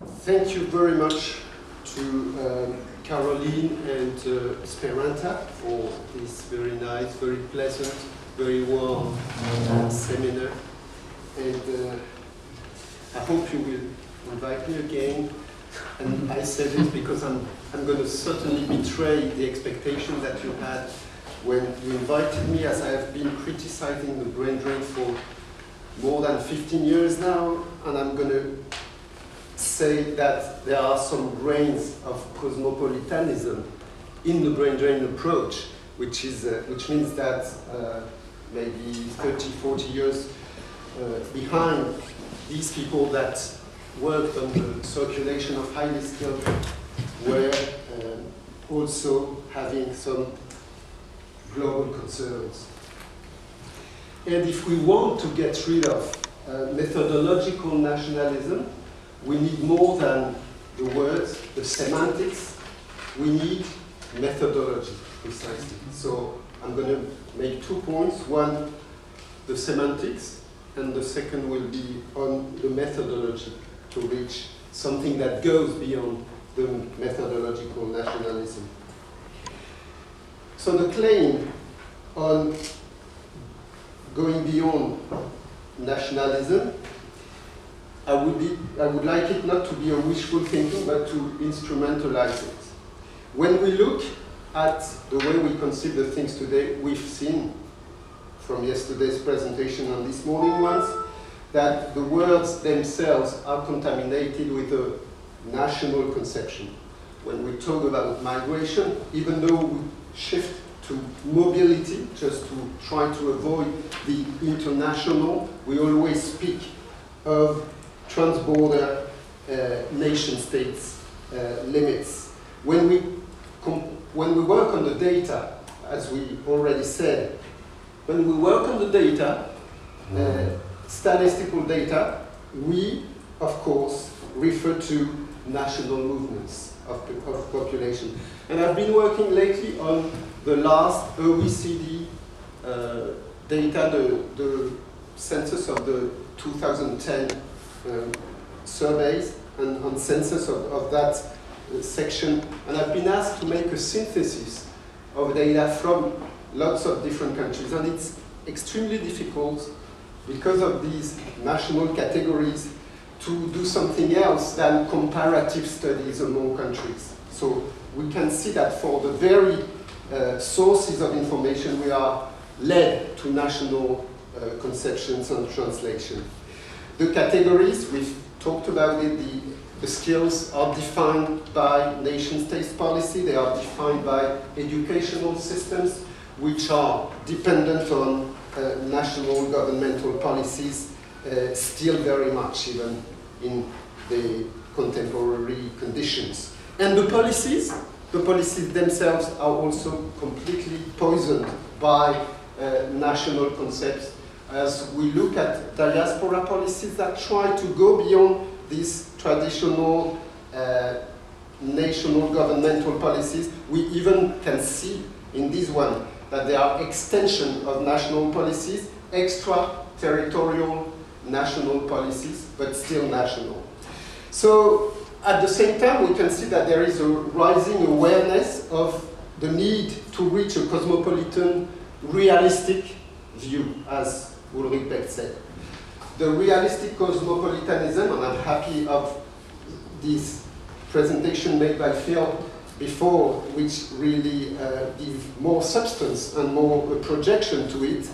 Thank you very much to Caroline and Esperanta for this very nice, very pleasant, very warm seminar. And I hope you will invite me again. And I say this because I'm going to certainly betray the expectation that you had when you invited me, as I have been criticizing the brain drain for more than 15 years now, and I'm going to say that there are some grains of cosmopolitanism in the brain drain approach, which means that maybe 30, 40 years behind these people that worked on the circulation of highly skilled were also having some global concerns. And if we want to get rid of methodological nationalism, we need more than the words, the semantics. We need methodology, precisely. So I'm going to make 2 points. One, the semantics, and the second will be on the methodology to reach something that goes beyond the methodological nationalism. So the claim on going beyond nationalism, I would like it not to be a wishful thinking, but to instrumentalize it. When we look at the way we conceive the things today, we've seen from yesterday's presentation and this morning ones, that the words themselves are contaminated with a national conception. When we talk about migration, even though we shift to mobility, just to try to avoid the international, we always speak of transborder nation states limits. When we work on the data, as we already said, when we work on the data, statistical data, we, of course, refer to national movements of population. And I've been working lately on the last OECD data, the census of the 2010 surveys and on census of that section. And I've been asked to make a synthesis of data from lots of different countries. And it's extremely difficult because of these national categories to do something else than comparative studies among countries. So we can see that for the very sources of information, we are led to national conceptions and translation. The categories, we've talked about it, the skills are defined by nation-state policy, they are defined by educational systems, which are dependent on national governmental policies, still very much even in the contemporary conditions. And the policies themselves are also completely poisoned by national concepts, as we look at diaspora policies that try to go beyond these traditional national governmental policies. We even can see in this one that there are extension of national policies, extraterritorial national policies, but still national. So at the same time, we can see that there is a rising awareness of the need to reach a cosmopolitan, realistic view, as Ulrich Beck said. The realistic cosmopolitanism, and I'm happy of this presentation made by Phil before, which really give more substance and more projection to it.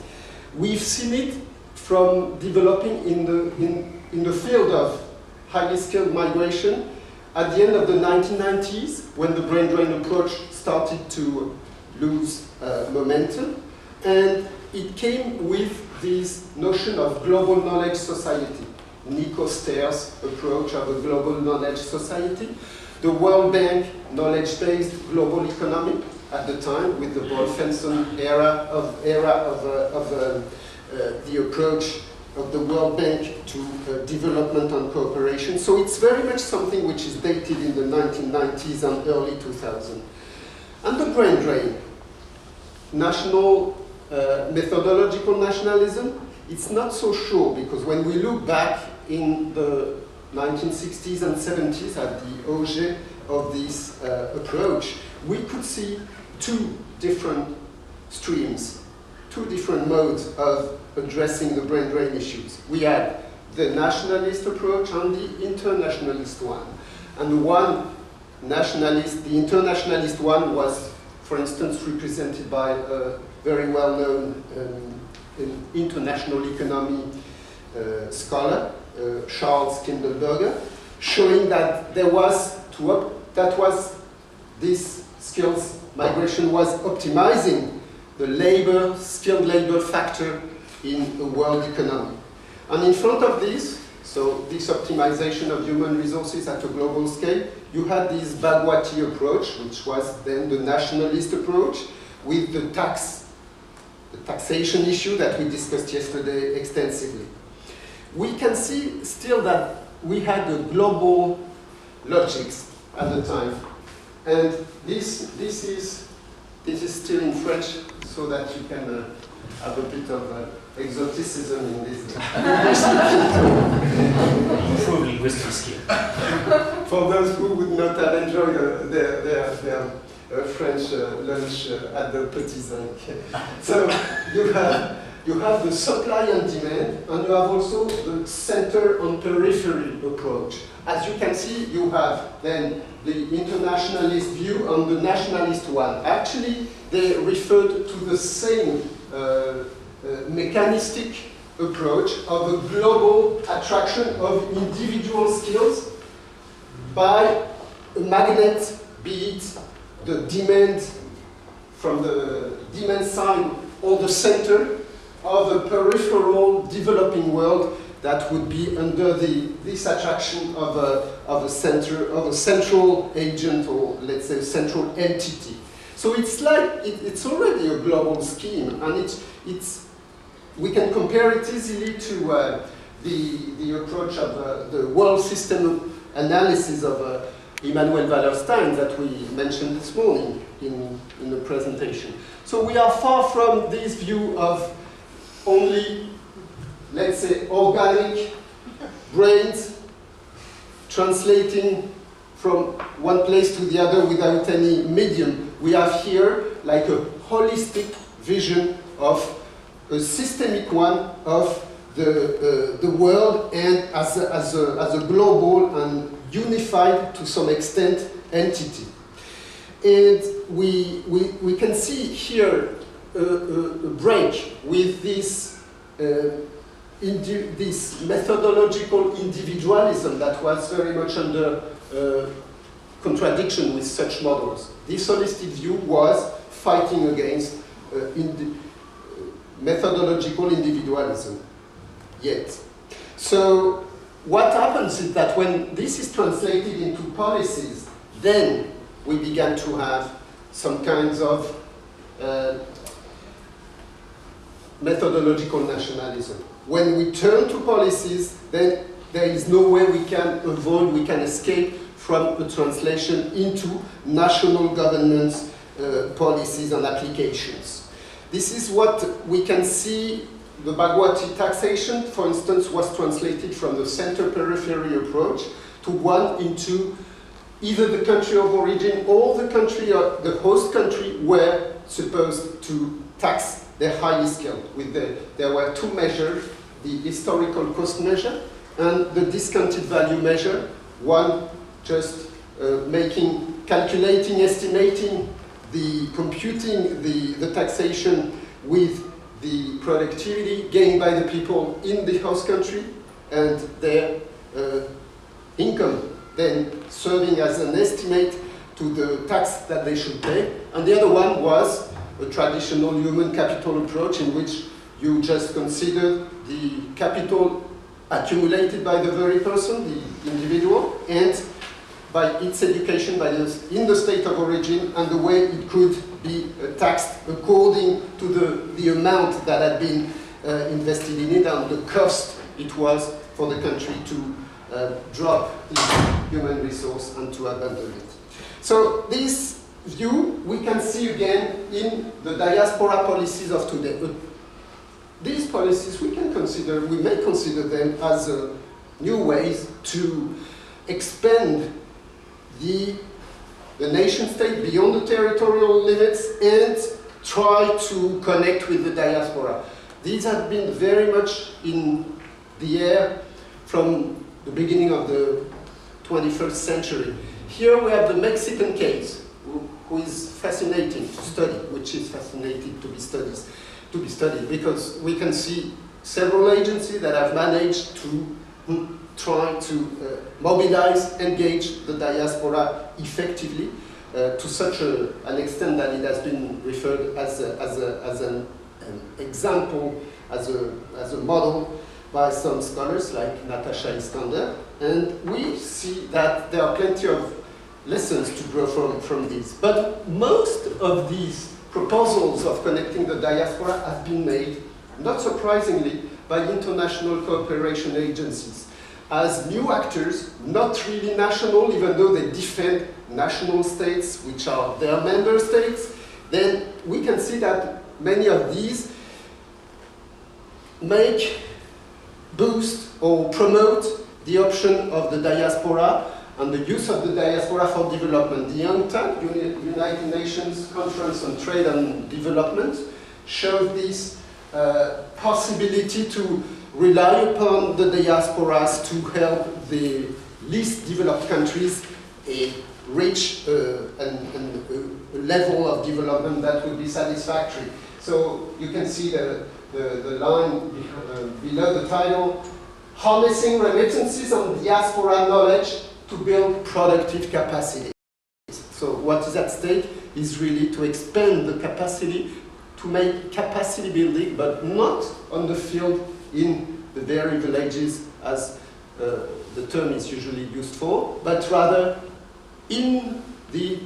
We've seen it from developing in the field of highly skilled migration at the end of the 1990s, when the brain drain approach started to lose momentum, and it came with this notion of global knowledge society. Nico Ster's approach of a global knowledge society. The World Bank knowledge-based global economy at the time, with the Wolfenson era of the approach of the World Bank to development and cooperation. So it's very much something which is dated in the 1990s and early 2000s. And the brain drain, national methodological nationalism, it's not so sure, because when we look back in the 1960s and 70s, at the auge of this approach, we could see two different streams, two different modes of addressing the brain drain issues. We had the nationalist approach and the internationalist one. And the one nationalist, the internationalist one was, for instance, represented by a very well-known international economy scholar, Charles Kindleberger, showing that this skills migration was optimizing the skilled labor factor in the world economy. And in front of this, so this optimization of human resources at a global scale, you had this Bhagwati approach, which was then the nationalist approach, with the taxation issue that we discussed yesterday extensively. We can see still that we had a global logics at the time. And this is still in French, so that you can have a bit of exoticism in this. Improve linguistic skill. For those who would not have enjoyed their French lunch at the Petit Zinc. So you have the supply and demand, and you have also the center and periphery approach. As you can see, you have then the internationalist view and the nationalist one. Actually, they referred to the same mechanistic approach of a global attraction of individual skills by a magnet, be it the demand from the demand side or the center of a peripheral developing world that would be under this attraction of a central agent, or let's say a central entity. So it's like it's already a global scheme, and we can compare it easily to the approach of the world system analysis of Immanuel Wallerstein that we mentioned this morning in the presentation. So we are far from this view of only, let's say, organic brains translating from one place to the other without any medium. We have here like a holistic vision of a systemic one of the world, and as a global and unified to some extent entity. And we can see here a break with this this methodological individualism that was very much under contradiction with such models. This holistic view was fighting against methodological individualism. Yet. So what happens is that when this is translated into policies, then we began to have some kinds of methodological nationalism. When we turn to policies, then there is no way we can avoid, we can escape from a translation into national governance policies and applications. This is what we can see. The Bhagwati taxation, for instance, was translated from the center-periphery approach to one into either the country of origin or the country of the host country were supposed to tax the highly skilled. There were two measures, the historical cost measure and the discounted value measure. One just calculating, estimating, computing the taxation with the productivity gained by the people in the host country and their income, then serving as an estimate to the tax that they should pay. And the other one was a traditional human capital approach in which you just consider the capital accumulated by the very person, the individual, and by its education in the state of origin, and the way it could be taxed according to the amount that had been invested in it and the cost it was for the country to drop the human resource and to abandon it. So this view we can see again in the diaspora policies of today. But these policies we may consider them as new ways to expand the nation state beyond the territorial limits and try to connect with the diaspora. These have been very much in the air from the beginning of the 21st century. Here we have the Mexican case, who is fascinating to study, which is fascinating to be studied, because we can see several agencies that have managed to try to mobilize, engage the diaspora effectively to such an extent that it has been referred as an example, as a model by some scholars like Natasha Iskander. And we see that there are plenty of lessons to draw from this. But most of these proposals of connecting the diaspora have been made, not surprisingly, by international cooperation agencies as new actors, not really national, even though they defend national states, which are their member states. Then we can see that many of these make, boost, or promote the option of the diaspora and the use of the diaspora for development. The UNCTAD, United Nations Conference on Trade and Development, shows this possibility to rely upon the diasporas to help the least developed countries reach a level of development that would be satisfactory. So you can see the line below the title, harnessing remittances and diaspora knowledge to build productive capacity. So what is at stake is really to expand the capacity, to make capacity building, but not on the field in the very villages as the term is usually used for, but rather in the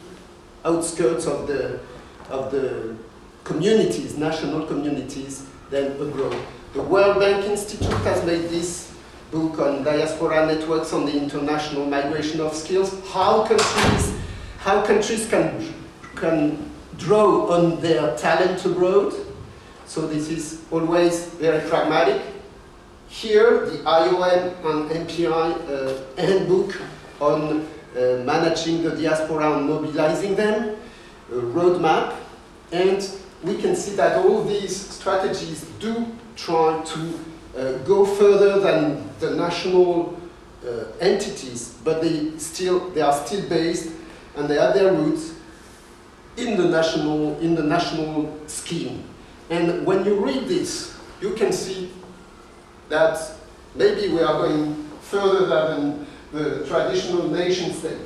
outskirts of the communities, national communities, then abroad. The World Bank Institute has made this book on diaspora networks on the international migration of skills, how countries can draw on their talent abroad. So this is always very pragmatic. Here, the IOM and MPI handbook on managing the diaspora and mobilizing them, a roadmap, and we can see that all these strategies do try to go further than the national entities, but they are still based and they have their roots in the national scheme. And when you read this, you can see that maybe we are going further than the traditional nation state.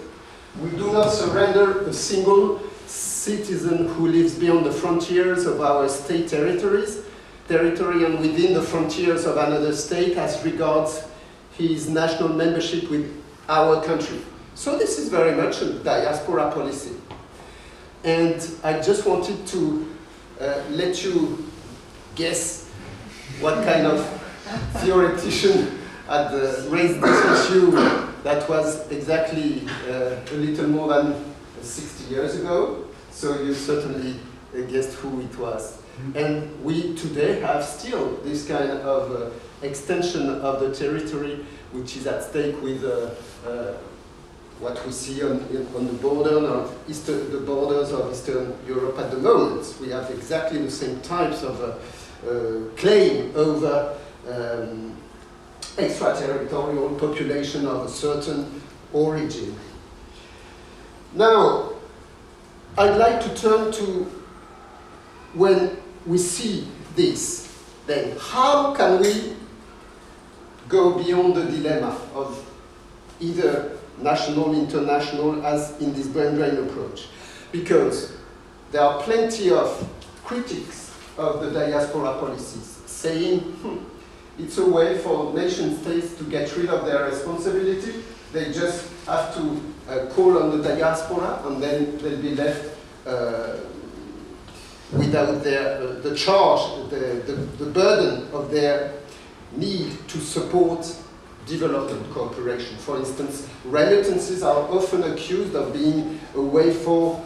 We do not surrender a single citizen who lives beyond the frontiers of our state territory and within the frontiers of another state as regards his national membership with our country. So this is very much a diaspora policy. And I just wanted to let you guess what kind of theoretician had raised this issue that was exactly a little more than 60 years ago. So you certainly guessed who it was. And we today have still this kind of extension of the territory which is at stake with what we see on the borders of Eastern Europe at the moment. We have exactly the same types of claim over extraterritorial population of a certain origin. Now, I'd like to turn to when we see this, then how can we go beyond the dilemma of either national, international, as in this brain drain approach? Because there are plenty of critics of the diaspora policies saying it's a way for nation states to get rid of their responsibility. They just have to call on the diaspora and then they'll be left without the charge, the burden of their need to support development cooperation. For instance, remittances are often accused of being a way for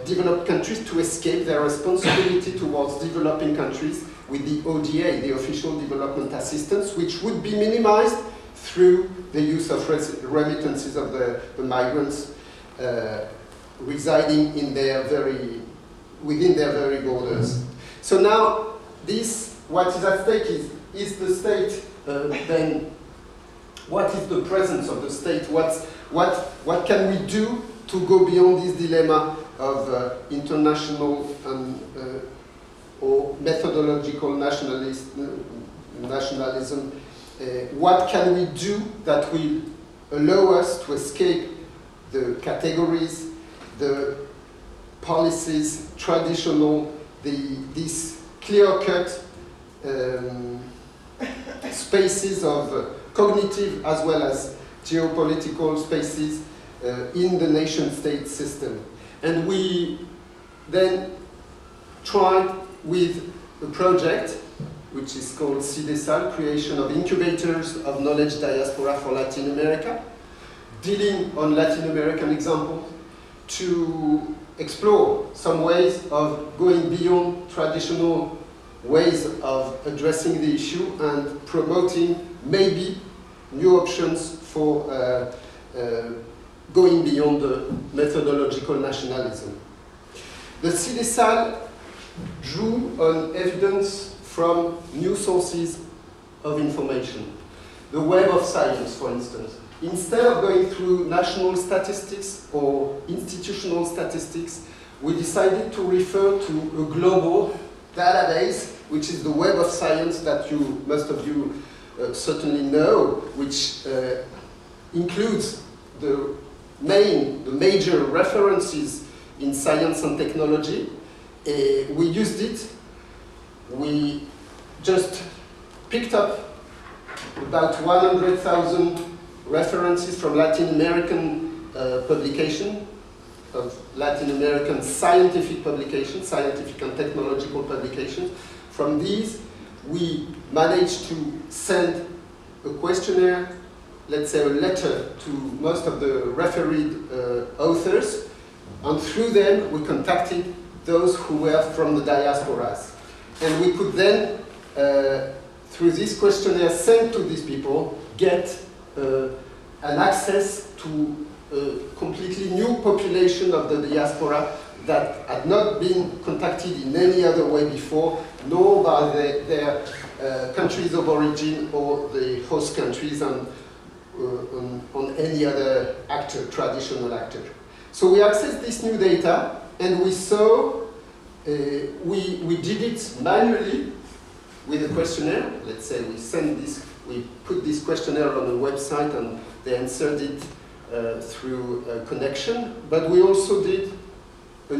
developed countries to escape their responsibility towards developing countries with the ODA, the Official Development Assistance, which would be minimized through the use of remittances of the migrants residing in within their very borders. So now, what is at stake is the state, then what is the presence of the state? What can we do to go beyond this dilemma of international or methodological nationalism? What can we do that will allow us to escape the categories, the policies, traditional, these clear-cut spaces of cognitive as well as geopolitical spaces in the nation-state system. And we then tried with a project which is called CIDESAL, Creation of Incubators of Knowledge Diaspora for Latin America, dealing on Latin American examples to explore some ways of going beyond traditional ways of addressing the issue and promoting maybe new options for going beyond the methodological nationalism. The CIDESAL drew on evidence from new sources of information. The Web of Science, for instance. Instead of going through national statistics or institutional statistics, we decided to refer to a global database, which is the Web of Science that most of you certainly know, which includes the major references in science and technology. We used it. We just picked up about 100,000 references from Latin American publication, of Latin American scientific publications, scientific and technological publications. From these, we managed to send a questionnaire, let's say a letter, to most of the refereed authors, and through them we contacted those who were from the diasporas. And we could then, through this questionnaire sent to these people, get an access to a completely new population of the diaspora that had not been contacted in any other way before, nor by their countries of origin or the host countries on any other actor, traditional actor. So we accessed this new data, and we saw, we did it manually with a questionnaire. Let's say we put this questionnaire on a website and they answered it through a connection, but we also did we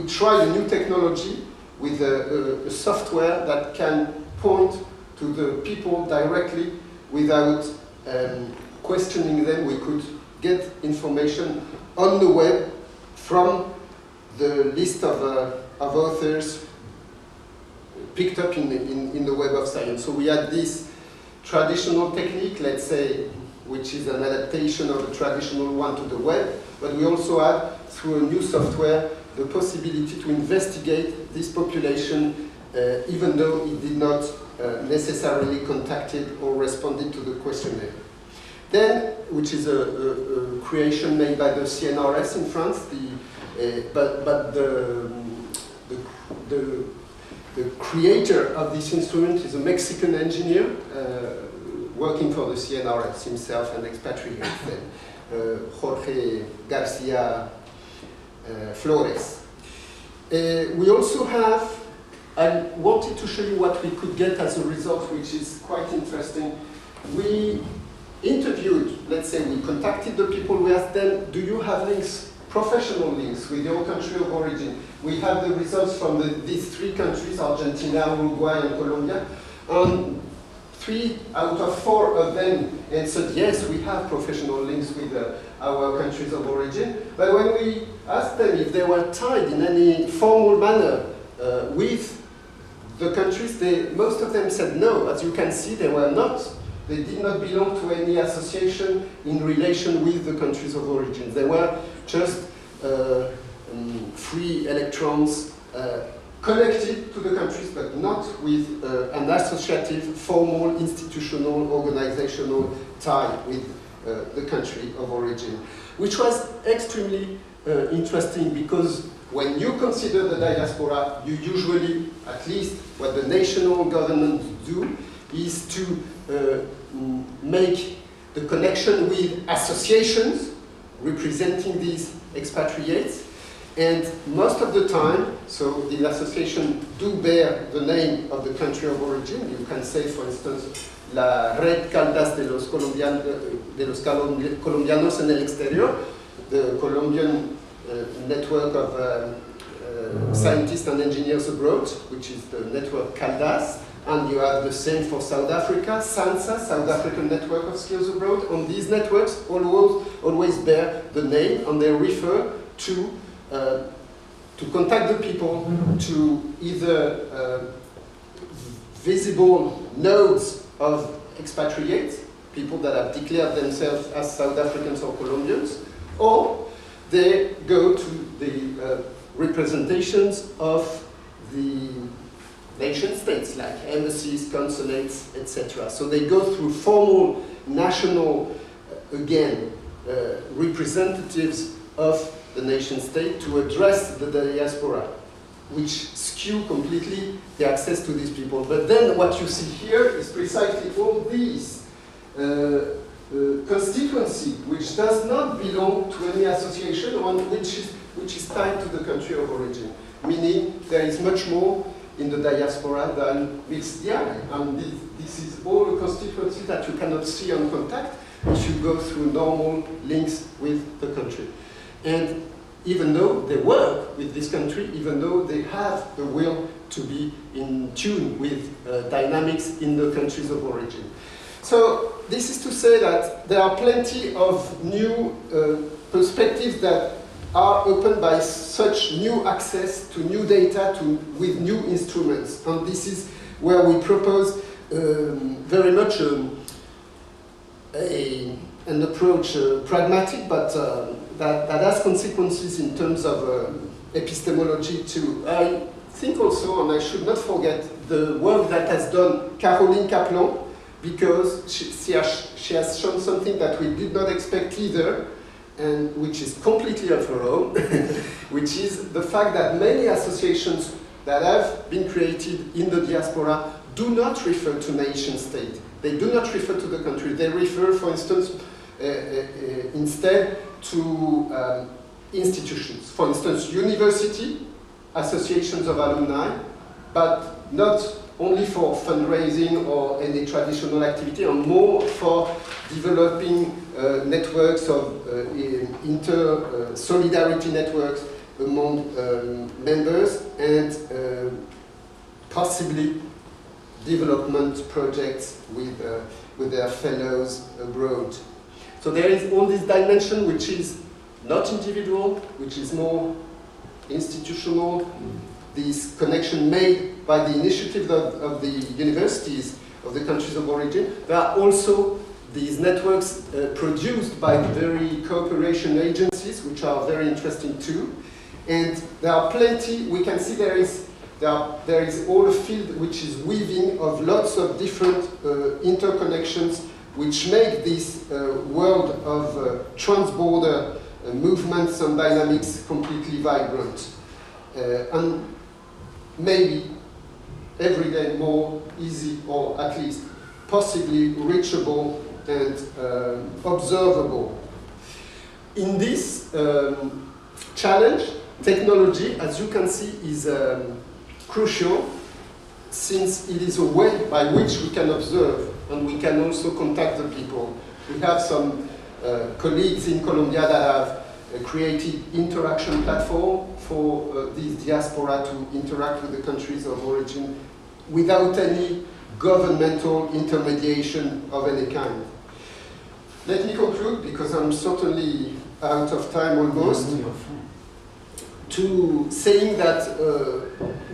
tried a new technology with a software that can point to the people directly without questioning them. We could get information on the web from the list of authors picked up in the Web of Science. So we had this traditional technique, let's say, which is an adaptation of the traditional one to the web, but we also had, through a new software, the possibility to investigate this population, even though it did not necessarily contacted or responded to the questionnaire. Then, which is a creation made by the CNRS in France, but the creator of this instrument is a Mexican engineer working for the CNRS himself and expatriated, Jorge Garcia Flores. We also have, I wanted to show you what we could get as a result, which is quite interesting. We interviewed, let's say we contacted the people, we asked them, do you have links, professional links with your country of origin? We have the results from these three countries, Argentina, Uruguay, and Colombia. 3 out of 4 of them answered, yes, we have professional links with our countries of origin. But when we asked them if they were tied in any formal manner with the countries, most of them said no. As you can see, they were not. They did not belong to any association in relation with the countries of origin. They were just free electrons connected to the countries, but not with an associative, formal, institutional, organizational tie with the country of origin, which was extremely interesting because when you consider the diaspora, you usually, at least what the national governments do, is to make the connection with associations representing these expatriates. And most of the time, so the association do bear the name of the country of origin. You can say, for instance, La Red Caldas de los Colombianos en el Exterior, the Colombian network of scientists and engineers abroad, which is the network Caldas. And you have the same for South Africa, SANSA, South African Network of Skills Abroad. And these networks always bear the name, and they refer to contact the people to either visible nodes of expatriates, people that have declared themselves as South Africans or Colombians, or they go to the representations of the nation states, like embassies, consulates, etc. So they go through formal national, again, representatives of the nation state to address the diaspora, which skew completely the access to these people. But then what you see here is precisely all these constituency, which does not belong to any association, or which is tied to the country of origin, meaning there is much more in the diaspora than meets the eye. And this is all a constituency that you cannot see on contact if you go through normal links with the country. And even though they work with this country, even though they have the will to be in tune with dynamics in the countries of origin. So this is to say that there are plenty of new perspectives that are opened by such new access to new data with new instruments. And this is where we propose very much an approach, pragmatic, but that has consequences in terms of epistemology too. I think also, and I should not forget, the work that has done Caroline Kaplan, because she has shown something that we did not expect either, and which is completely of her own, which is the fact that many associations that have been created in the diaspora do not refer to nation state. They do not refer to the country. They refer, for instance, instead to institutions. For instance, university, associations of alumni, but not only for fundraising or any traditional activity, and more for developing networks of solidarity networks among members, and possibly development projects with their fellows abroad. So there is all this dimension which is not individual, which is more institutional, this connection made by the initiative of the universities of the countries of origin. There are also these networks produced by very cooperation agencies, which are very interesting too. And there are plenty, we can see there is all a field which is weaving of lots of different interconnections, which make this world of trans-border movements and dynamics completely vibrant. And maybe every day more easy, or at least possibly reachable and observable. In this challenge, technology, as you can see, is crucial, since it is a way by which we can observe and we can also contact the people. We have some colleagues in Colombia that have created interaction platform for these diaspora to interact with the countries of origin without any governmental intermediation of any kind. Let me conclude, because I'm certainly out of time almost, to saying that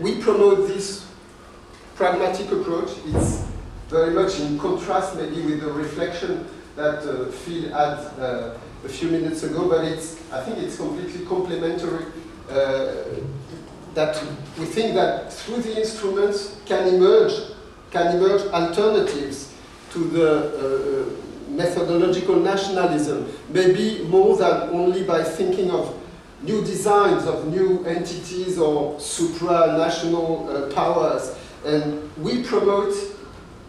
we promote this pragmatic approach. It's very much in contrast maybe with the reflection that Phil had a few minutes ago, but I think it's completely complementary. that we think that through the instruments can emerge alternatives to the methodological nationalism, maybe more than only by thinking of new designs of new entities or supranational powers. And we promote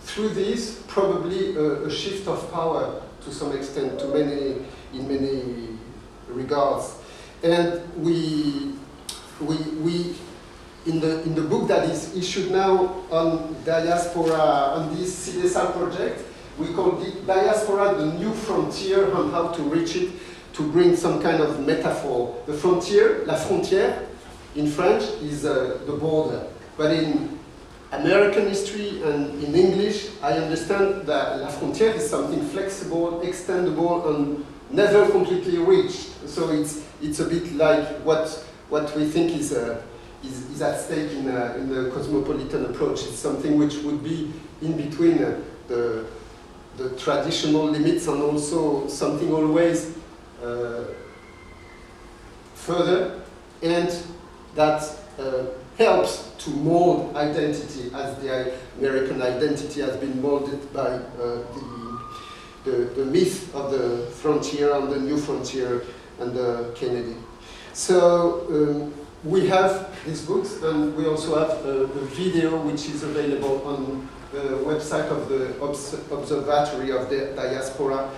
through this probably a shift of power to some extent, in many regards. And we in the book that is issued now on diaspora, on this CDSA project, we call it Diaspora, the New Frontier, and how to reach it, to bring some kind of metaphor. The frontier, la frontière, in French, is the border. But in American history and in English, I understand that la frontière is something flexible, extendable, and never completely reached. So it's a bit like what we think is at stake in the cosmopolitan approach. It's something which would be in between the traditional limits and also something always further, and that helps to mold identity as the American identity has been molded by the myth of the frontier and the new frontier and Kennedy. So we have these books, and we also have a video which is available on the website of the Observatory of the Diaspora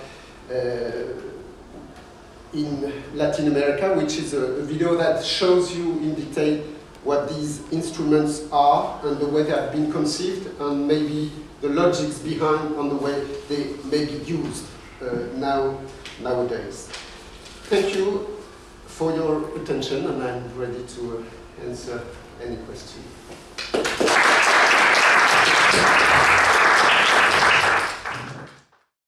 in Latin America, which is a video that shows you in detail what these instruments are and the way they have been conceived, and maybe the logics behind and the way they may be used nowadays. Thank you for your attention, and I'm ready to answer any question.